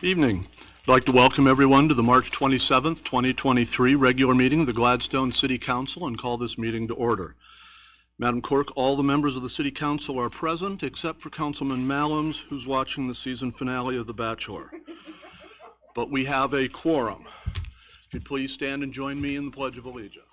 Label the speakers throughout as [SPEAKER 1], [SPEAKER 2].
[SPEAKER 1] Evening. I'd like to welcome everyone to the March 27th, 2023 regular meeting of the Gladstone City Council and call this meeting to order. Madam Clerk, all the members of the City Council are present except for Councilman Mallums, who's watching the season finale of The Bachelor. But we have a quorum. If you'd please stand and join me in the Pledge of Allegiance.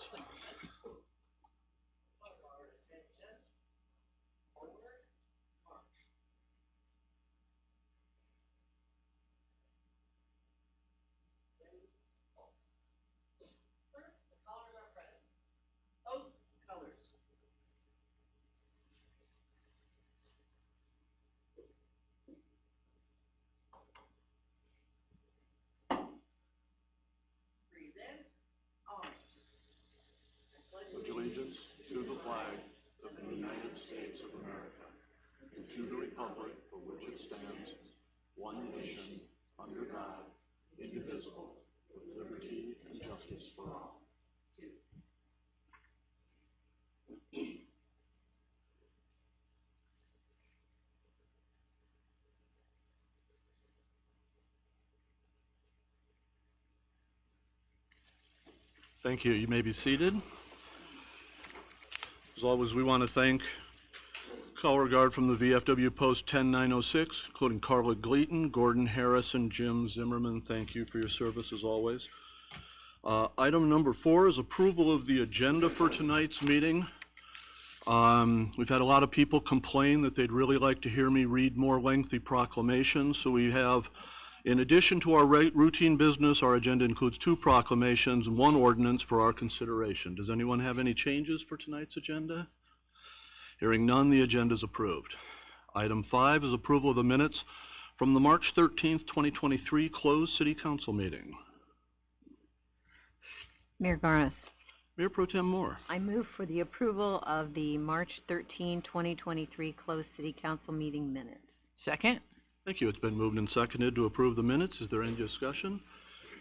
[SPEAKER 1] Pledge allegiance to the flag of the United States of America and to the republic for which it stands, one nation, under God, indivisible, with liberty and justice for all. Thank you. You may be seated. As always, we want to thank Color Guard from the VFW Post 10906, including Carla Gleaton, Gordon Harris, and Jim Zimmerman. Thank you for your service as always. Item number 4 is approval of the agenda for tonight's meeting. We've had a lot of people complain that they'd really like to hear me read more lengthy proclamations, so we have, in addition to our routine business, our agenda includes 2 proclamations and 1 ordinance for our consideration. Does anyone have any changes for tonight's agenda? Hearing none, the agenda is approved. Item 5 is approval of the minutes from the March 13th, 2023 closed City Council meeting.
[SPEAKER 2] Mayor Garnis.
[SPEAKER 1] Mayor Pro Tem Moore.
[SPEAKER 2] I move for the approval of the March 13, 2023 closed City Council meeting minutes.
[SPEAKER 3] Second.
[SPEAKER 1] Thank you. It's been moved and seconded to approve the minutes. Is there any discussion?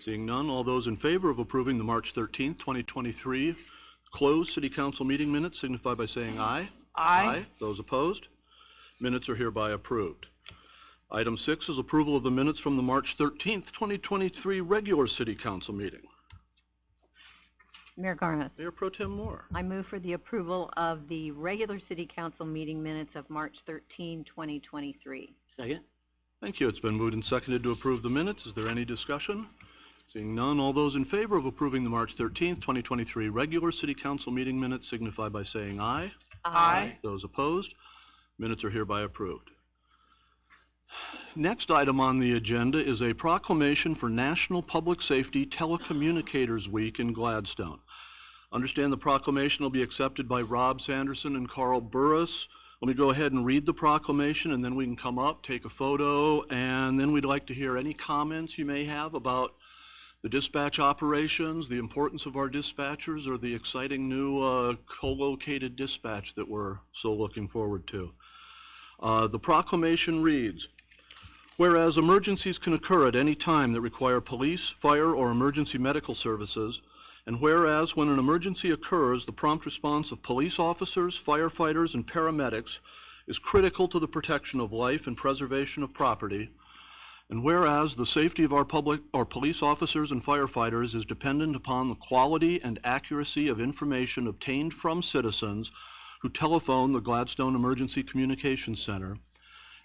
[SPEAKER 1] Seeing none, all those in favor of approving the March 13th, 2023 closed City Council meeting minutes signify by saying aye.
[SPEAKER 3] Aye.
[SPEAKER 1] Those opposed? Minutes are hereby approved. Item 6 is approval of the minutes from the March 13th, 2023 regular City Council meeting.
[SPEAKER 2] Mayor Garnis.
[SPEAKER 1] Mayor Pro Tem Moore.
[SPEAKER 2] I move for the approval of the regular City Council meeting minutes of March 13, 2023.
[SPEAKER 3] Second.
[SPEAKER 1] Thank you. It's been moved and seconded to approve the minutes. Is there any discussion? Seeing none, all those in favor of approving the March 13th, 2023 regular City Council meeting minutes signify by saying aye.
[SPEAKER 3] Aye.
[SPEAKER 1] Those opposed? Minutes are hereby approved. Next item on the agenda is a proclamation for National Public Safety Telecommunicators Week in Gladstone. Understand the proclamation will be accepted by Rob Sanderson and Carl Burris. Let me go ahead and read the proclamation, and then we can come up, take a photo, and then we'd like to hear any comments you may have about the dispatch operations, the importance of our dispatchers, or the exciting new co-located dispatch that we're so looking forward to. The proclamation reads, whereas emergencies can occur at any time that require police, fire, or emergency medical services, and whereas when an emergency occurs, the prompt response of police officers, firefighters, and paramedics is critical to the protection of life and preservation of property, and whereas the safety of our police officers and firefighters is dependent upon the quality and accuracy of information obtained from citizens who telephone the Gladstone Emergency Communications Center,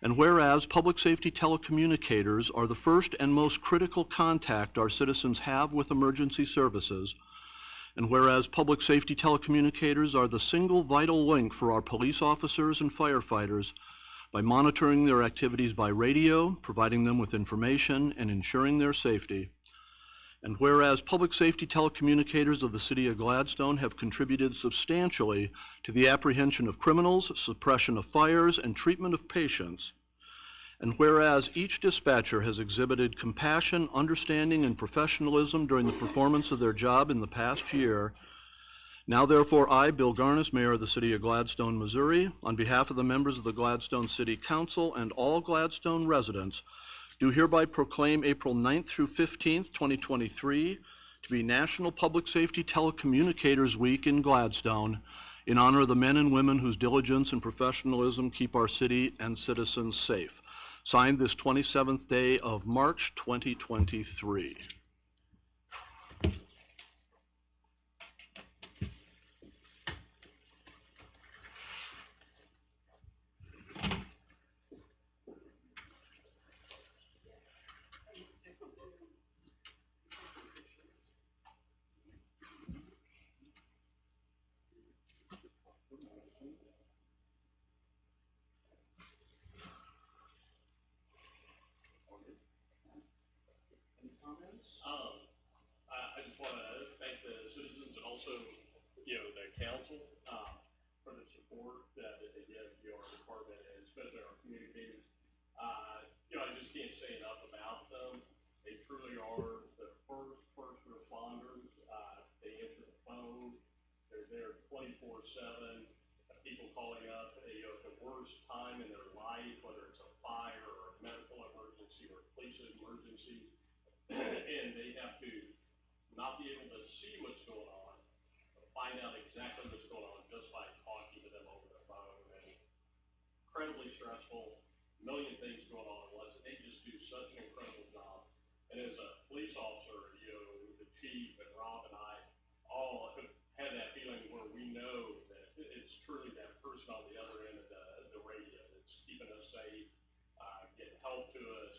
[SPEAKER 1] and whereas public safety telecommunicators are the first and most critical contact our citizens have with emergency services, and whereas public safety telecommunicators are the single vital link for our police officers and firefighters by monitoring their activities by radio, providing them with information, and ensuring their safety, and whereas public safety telecommunicators of the City of Gladstone have contributed substantially to the apprehension of criminals, suppression of fires, and treatment of patients, and whereas each dispatcher has exhibited compassion, understanding, and professionalism during the performance of their job in the past year, now therefore I, Bill Garnis, Mayor of the City of Gladstone, Missouri, on behalf of the members of the Gladstone City Council and all Gladstone residents, do hereby proclaim April 9th through 15th, 2023 to be National Public Safety Telecommunicators Week in Gladstone in honor of the men and women whose diligence and professionalism keep our city and citizens safe. Signed this 27th day of March 2023.
[SPEAKER 3] I just want to thank the citizens and also, the council, for the support that they give your department and especially our communicators. I just can't say enough about them. They truly are the first responders. They answer the phone. They're there 24/7. People calling up, at the worst time in their life, whether it's a fire or a medical emergency or a police emergency. And they have to not be able to see what's going on, but find out exactly what's going on just by talking to them over the phone. And incredibly stressful, a million things going on at once, and they just do such an incredible job. And as a police officer, the chief and Rob and I all have had that feeling where we know that it's truly that person on the other end of the radio that's keeping us safe, getting help to us,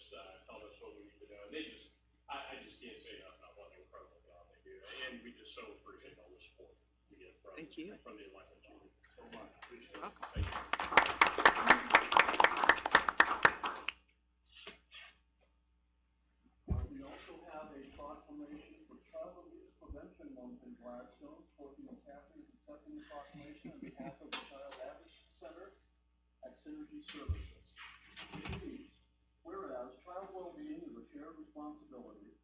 [SPEAKER 3] telling us what we need to do. And they just, I just can't say enough about what an incredible job they do. And we just so appreciate all the support we get from the elected team. So much. Appreciate it. Thank you.
[SPEAKER 4] We also have a proclamation for Child Abuse Prevention Month in Gladstone. Courtney McCaffrey is accepting the proclamation on behalf of the Child Advocacy Center at Synergy Services. It reads, whereas child well-being is a shared responsibility,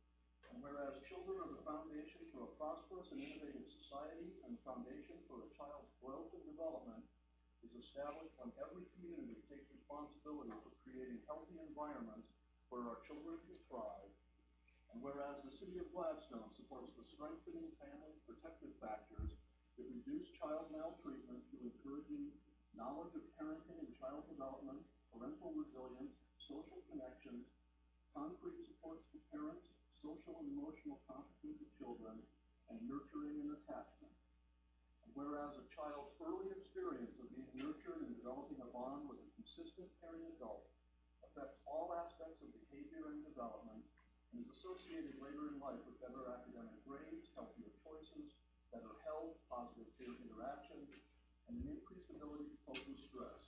[SPEAKER 4] and whereas children are the foundation for a prosperous and innovative society and the foundation for a child's growth and development is established when every community takes responsibility for creating healthy environments where our children can thrive, and whereas the City of Gladstone supports the strengthening family protective factors that reduce child maltreatment through encouraging knowledge of parenting and child development, parental resilience, social connections, concrete supports for parents, social and emotional competence of children, and nurturing and attachment. And whereas a child's early experience of being nurtured and developing a bond with a consistent caring adult affects all aspects of behavior and development, and is associated later in life with better academic grades, healthier choices, better health, positive peer interaction, and an increased ability to cope with stress.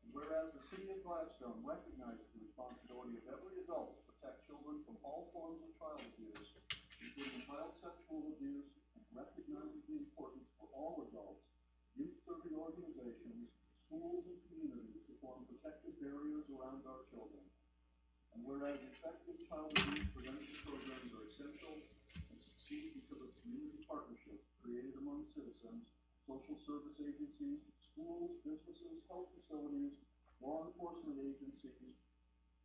[SPEAKER 4] And whereas the City of Gladstone recognizes the responsibility of every adult to protect children from all forms of child abuse, including child sexual abuse, and recognizes the importance for all adults, youth-serving organizations, schools, and communities to form protective barriers around our children. And whereas effective child abuse prevention programs are essential and succeed because of community partnerships created among citizens, social service agencies, schools, businesses, health facilities, law enforcement agencies,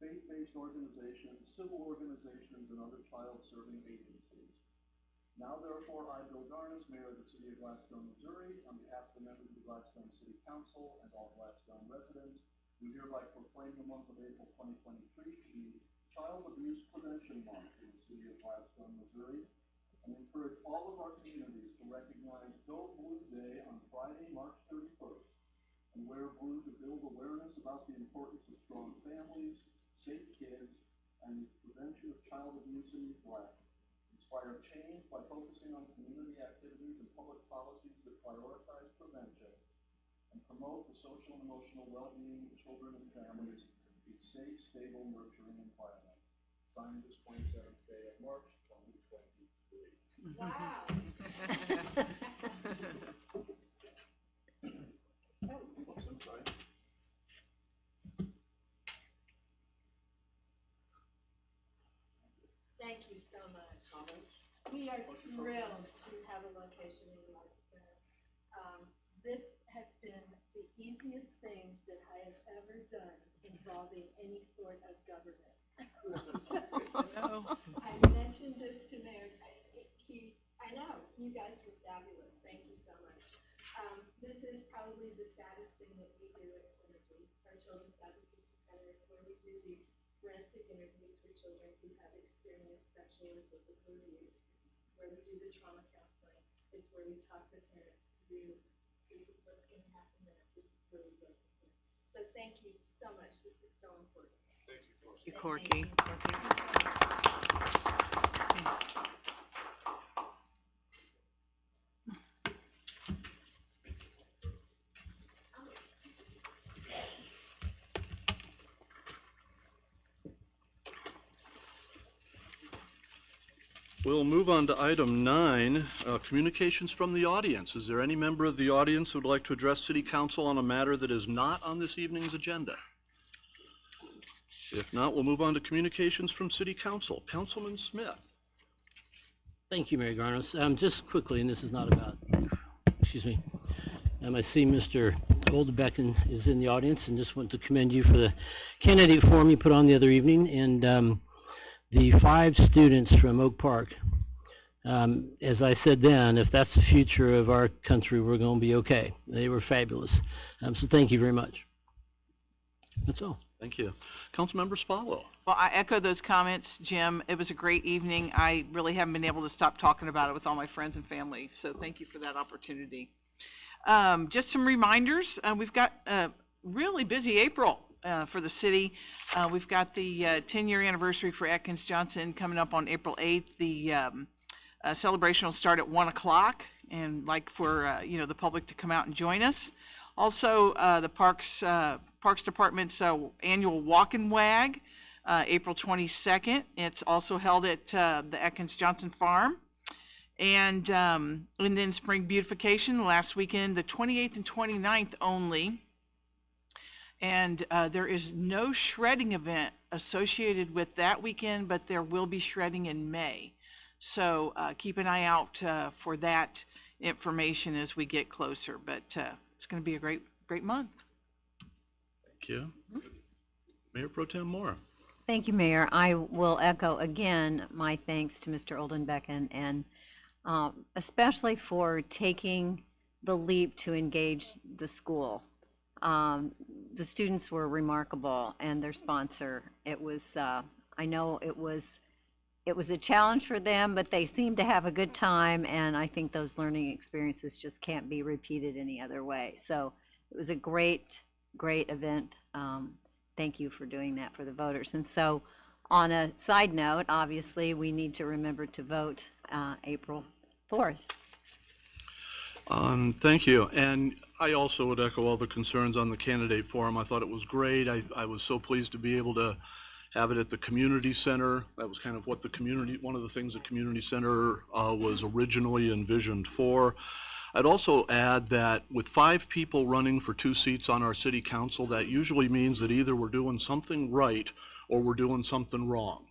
[SPEAKER 4] faith-based organizations, civil organizations, and other child-serving agencies. Now, therefore, I, Bill Garnis, Mayor of the City of Gladstone, Missouri, on behalf of the members of the Gladstone City Council and all Gladstone residents, we hereby proclaim the month of April 2023 to be Child Abuse Prevention Month in the City of Gladstone, Missouri, and encourage all of our communities to recognize Go Blue Day on Friday, March 31st, and wear blue to build awareness about the importance of strong families, safe kids, and prevention of child abuse and neglect. Inspire change by focusing on community activities and public policies that prioritize prevention, and promote the social and emotional well-being of children and families in a safe, stable, nurturing environment. Signed this 27th day of March, 2023.
[SPEAKER 5] Wow. Thank you so much. We are thrilled to have a location in Gladstone. This has been the easiest thing that I have ever done involving any sort of government. I mentioned this to Mayor Keith. I know, you guys were fabulous. Thank you so much. This is probably the saddest thing that we do at Synergy, our Children's Advocacy Center, where we do forensic interviews for children who have experienced sexual or physical abuse, where we do the trauma counseling. It's where we talk to parents through what's going to happen next. This is where we go from here. So thank you so much. This is so important.
[SPEAKER 3] Thank you, Corky.
[SPEAKER 2] Thank you, Corky.
[SPEAKER 1] We'll move on to item 9, communications from the audience. Is there any member of the audience who would like to address City Council on a matter that is not on this evening's agenda? If not, we'll move on to communications from City Council. Councilman Smith.
[SPEAKER 6] Thank you, Mayor Garnos. Just quickly, and this is not about, excuse me, I see Mr. Oldebecken is in the audience, and just want to commend you for the candidate forum you put on the other evening, and the 5 students from Oak Park. As I said then, if that's the future of our country, we're going to be okay. They were fabulous. So thank you very much. That's all.
[SPEAKER 1] Thank you. Councilmember Spallo.
[SPEAKER 7] Well, I echo those comments, Jim. It was a great evening. I really haven't been able to stop talking about it with all my friends and family, so thank you for that opportunity. Just some reminders. We've got a really busy April for the city. We've got the 10-year anniversary for Atkins Johnson coming up on April 8th. The celebration will start at 1 o'clock, and like for the public to come out and join us. Also, the Parks Department's annual Walk and Wag, April 22nd. It's also held at the Atkins Johnson Farm. And then Spring Beautification last weekend, the 28th and 29th only. And there is no shredding event associated with that weekend, but there will be shredding in May. So keep an eye out for that information as we get closer. But it's going to be a great month.
[SPEAKER 1] Thank you. Mayor Pro Tem Moore.
[SPEAKER 2] Thank you, Mayor. I will echo again my thanks to Mr. Oldenbecken, and especially for taking the leap to engage the school. The students were remarkable, and their sponsor. It was, I know it was a challenge for them, but they seemed to have a good time, and I think those learning experiences just can't be repeated any other way. So it was a great event. Thank you for doing that for the voters. And so, on a side note, obviously, we need to remember to vote April 4th.
[SPEAKER 1] Thank you. And I also would echo all the concerns on the candidate forum. I thought it was great. I was so pleased to be able to have it at the community center. That was kind of what one of the things the community center was originally envisioned for. I'd also add that with 5 people running for 2 seats on our city council, that usually means that either we're doing something right or we're doing something wrong.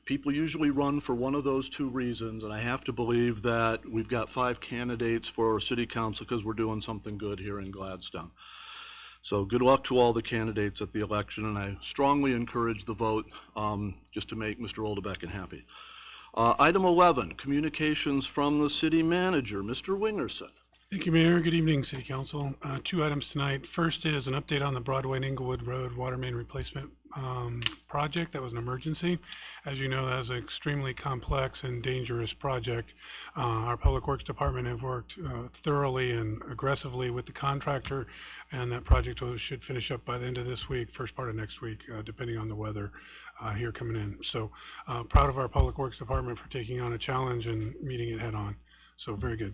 [SPEAKER 1] People usually run for one of those 2 reasons, and I have to believe that we've got 5 candidates for our city council because we're doing something good here in Gladstone. So good luck to all the candidates at the election, and I strongly encourage the vote just to make Mr. Oldebecken happy. Item 11, communications from the city manager, Mr. Wingerson.
[SPEAKER 8] Thank you, Mayor. Good evening, City Council. 2 items tonight. First is an update on the Broadway and Inglewood Road water main replacement project. That was an emergency. As you know, that is an extremely complex and dangerous project. Our Public Works Department have worked thoroughly and aggressively with the contractor, and that project should finish up by the end of this week, first part of next week, depending on the weather here coming in. So proud of our Public Works Department for taking on a challenge and meeting it head on. So very good.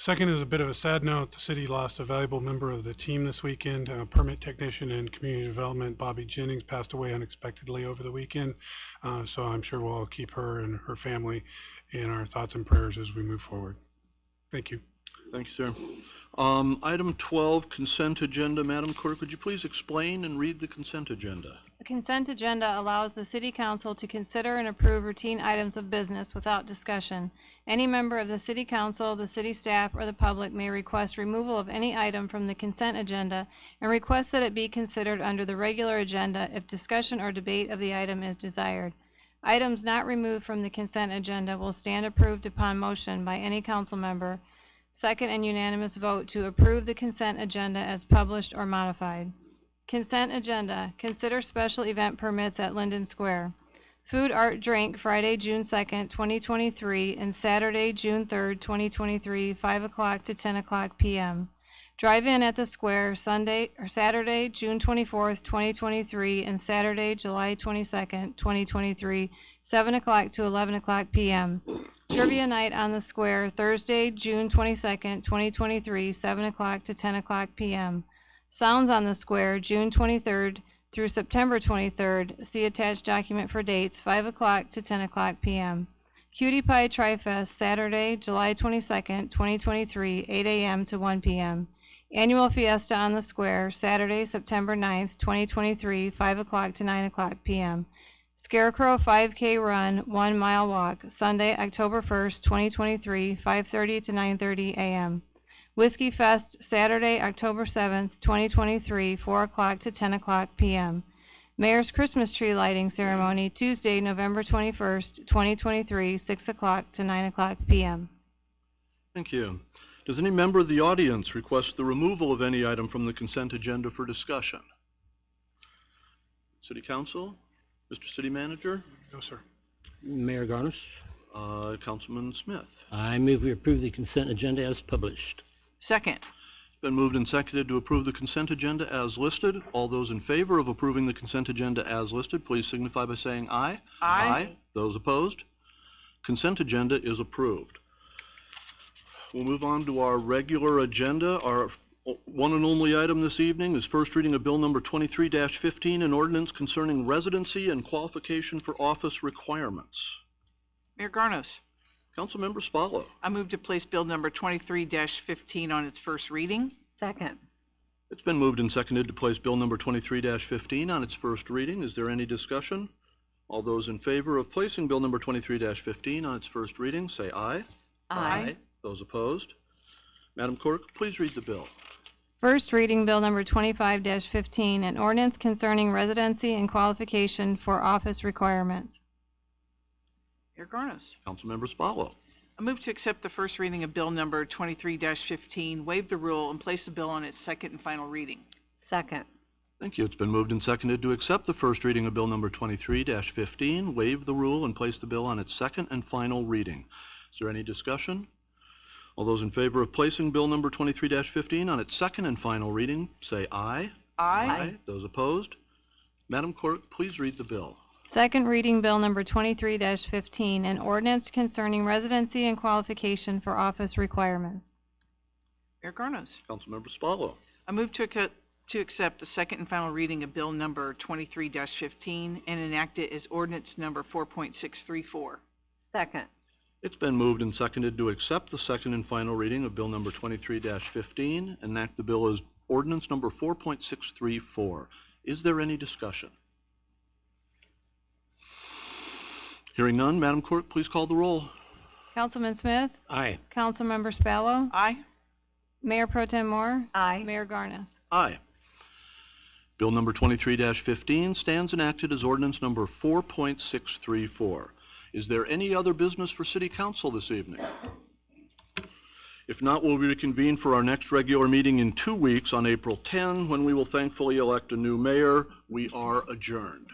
[SPEAKER 8] Second is a bit of a sad note. The city lost a valuable member of the team this weekend. Permit technician in community development, Bobby Jennings, passed away unexpectedly over the weekend. So I'm sure we'll all keep her and her family in our thoughts and prayers as we move forward. Thank you.
[SPEAKER 1] Thank you, sir. Item 12, consent agenda. Madam Clerk, would you please explain and read the consent agenda?
[SPEAKER 9] The consent agenda allows the City Council to consider and approve routine items of business without discussion. Any member of the City Council, the city staff, or the public may request removal of any item from the consent agenda and request that it be considered under the regular agenda if discussion or debate of the item is desired. Items not removed from the consent agenda will stand approved upon motion by any council member. Second and unanimous vote to approve the consent agenda as published or modified. Consent agenda. Consider special event permits at Linden Square. Food, art, drink, Friday, June 2nd, 2023, and Saturday, June 3rd, 2023, 5 o'clock to 10 o'clock p.m. Drive-in at the square, Saturday, June 24th, 2023, and Saturday, July 22nd, 2023, 7 o'clock to 11 o'clock p.m. Trivia night on the square, Thursday, June 22nd, 2023, 7 o'clock to 10 o'clock p.m. Sounds on the square, June 23rd through September 23rd. See attached document for dates, 5 o'clock to 10 o'clock p.m. Cutie Pie Tri-Fest, Saturday, July 22nd, 2023, 8 a.m. to 1 p.m. Annual Fiesta on the Square, Saturday, September 9th, 2023, 5 o'clock to 9 o'clock p.m. Scarecrow 5K Run, 1 mile walk, Sunday, October 1st, 2023, 5:30 to 9:30 a.m. Whiskey Fest, Saturday, October 7th, 2023, 4 o'clock to 10 o'clock p.m. Mayor's Christmas Tree Lighting Ceremony, Tuesday, November 21st, 2023, 6 o'clock to 9 o'clock p.m.
[SPEAKER 1] Thank you. Does any member of the audience request the removal of any item from the consent agenda for discussion? City Council? Mr. City Manager?
[SPEAKER 8] No, sir.
[SPEAKER 6] Mayor Garnos,
[SPEAKER 1] Councilman Smith?
[SPEAKER 6] I move we approve the consent agenda as published.
[SPEAKER 7] Second.
[SPEAKER 1] It's been moved and seconded to approve the consent agenda as listed. All those in favor of approving the consent agenda as listed, please signify by saying aye.
[SPEAKER 7] Aye.
[SPEAKER 1] Those opposed? Consent agenda is approved. We'll move on to our regular agenda. Our one and only item this evening is first reading of Bill number 23-15, an ordinance concerning residency and qualification for office requirements.
[SPEAKER 7] Mayor Garnos,
[SPEAKER 1] Councilmember Spallo.
[SPEAKER 7] I move to place Bill number 23-15 on its first reading.
[SPEAKER 2] Second.
[SPEAKER 1] It's been moved and seconded to place Bill number 23-15 on its first reading. Is there any discussion? All those in favor of placing Bill number 23-15 on its first reading, say aye.
[SPEAKER 2] Aye.
[SPEAKER 1] Those opposed? Madam Clerk, please read the bill.
[SPEAKER 9] First reading, Bill number 25-15, an ordinance concerning residency and qualification for office requirements.
[SPEAKER 7] Mayor Garnos,
[SPEAKER 1] Councilmember Spallo.
[SPEAKER 7] I move to accept the first reading of Bill number 23-15, waive the rule, and place the bill on its second and final reading.
[SPEAKER 2] Second.
[SPEAKER 1] Thank you. It's been moved and seconded to accept the first reading of Bill number 23-15, waive the rule, and place the bill on its second and final reading. Is there any discussion? All those in favor of placing Bill number 23-15 on its second and final reading, say aye.
[SPEAKER 7] Aye.
[SPEAKER 1] Those opposed? Madam Clerk, please read the bill.
[SPEAKER 9] Second reading, Bill number 23-15, an ordinance concerning residency and qualification for office requirements.
[SPEAKER 7] Mayor Garnos,
[SPEAKER 1] Councilmember Spallo.
[SPEAKER 7] I move to accept the second and final reading of Bill number 23-15 and enact it as ordinance number 4.634.
[SPEAKER 2] Second.
[SPEAKER 1] It's been moved and seconded to accept the second and final reading of Bill number 23-15 and enact the bill as ordinance number 4.634. Is there any discussion? Hearing none, Madam Clerk, please call the roll.
[SPEAKER 9] Councilman Smith?
[SPEAKER 6] Aye.
[SPEAKER 9] Councilmember Spallo?
[SPEAKER 7] Aye.
[SPEAKER 9] Mayor Pro Tem Moore?
[SPEAKER 2] Aye.
[SPEAKER 9] Mayor Garnos.
[SPEAKER 1] Aye. Bill number 23-15 stands enacted as ordinance number 4.634. Is there any other business for City Council this evening? If not, we'll reconvene for our next regular meeting in 2 weeks on April 10, when we will thankfully elect a new mayor. We are adjourned.